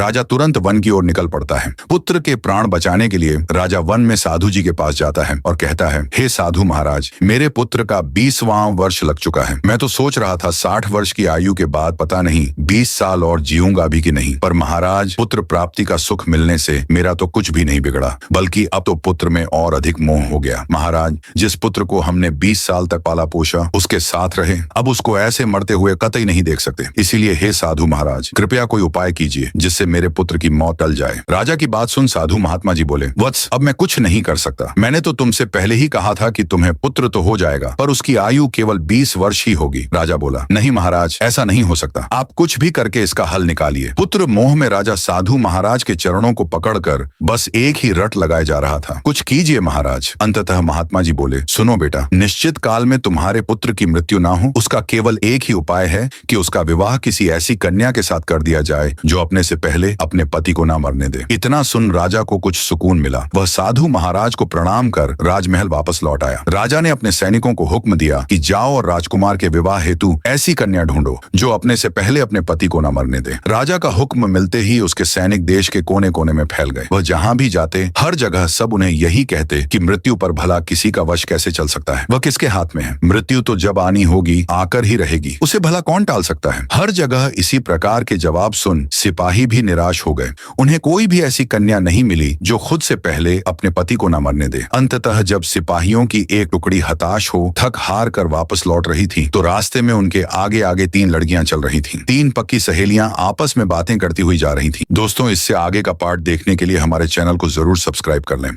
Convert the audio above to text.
राजा तुरंत वन की ओर निकल पड़ता है। पुत्र के प्राण बचाने के लिए राजा वन में साधु जी के पास जाता है और कहता है, हे साधु महाराज, मेरे पुत्र का 20वां वर्ष लग चुका है। मैं तो सोच रहा था 60 वर्ष की आयु के बाद पता नहीं 20 साल और जीऊंगा भी कि नहीं, पर महाराज पुत्र प्राप्ति का सुख मिलने से मेरा तो कुछ भी नहीं बिगड़ा, बल्कि अब तो पुत्र में और अधिक मोह हो गया। महाराज, जिस पुत्र को हमने 20 साल तक पाला पोषा, उसके साथ रहे, अब उसको ऐसे मरते हुए कतई नहीं देख सकते। इसीलिए हे साधु महाराज, कृपया कोई उपाय कीजिए जिससे मेरे पुत्र की मौत टल जाए। राजा की बात सुन साधु महात्मा जी बोले, वत्स, अब मैं कुछ नहीं कर सकता। मैंने तो तुमसे पहले ही कहा था कि तुम्हें पुत्र तो हो जाएगा, पर उसकी आयु केवल 20 वर्ष ही होगी। राजा बोला, नहीं महाराज, ऐसा नहीं हो सकता, आप कुछ भी करके इसका हल निकालिए। पुत्र मोह में राजा साधु महाराज के चरणों को पकड़कर बस एक ही रट लगाए जा रहा था, कुछ कीजिए महाराज। अंततः महात्मा जी बोले, सुनो बेटा, निश्चित काल में तुम्हारे पुत्र की मृत्यु ना हो, उसका केवल एक ही उपाय है कि उसका विवाह किसी ऐसी कन्या के साथ कर दिया जाए जो अपने से पहले अपने पति को ना मरने दे। इतना सुन राजा को कुछ सुकून मिला। वह साधु महाराज को प्रणाम कर राजमहल वापस लौट आया। राजा ने अपने सैनिकों को हुक्म दिया कि जाओ और राजकुमार के विवाह हेतु ऐसी कन्या ढूंढो जो अपने से पहले अपने पति को ना मरने दे। राजा का हुक्म मिलते ही उसके सैनिक देश के कोने कोने में फैल गए। वह जहाँ भी जाते हर जगह सब उन्हें यही कहते कि मृत्यु पर भला किसी का वश कैसे चल सकता है, वह किसके हाथ में है। मृत्यु तो जब आनी होगी आकर ही रहेगी, उसे भला कौन टाल सकता है। हर जगह इसी प्रकार के जवाब सुन सिपाही भी निराश हो गए। उन्हें कोई भी ऐसी कन्या नहीं मिली जो खुद से पहले अपने पति को न मरने दे। अंततः जब सिपाहियों की एक टुकड़ी हताश हो थक हार कर वापस लौट रही थी तो रास्ते में उनके आगे आगे 3 लड़कियां चल रही थीं। 3 पक्की सहेलियां आपस में बातें करती हुई जा रही थीं। दोस्तों, इससे आगे का पार्ट देखने के लिए हमारे चैनल को जरूर सब्सक्राइब कर लें।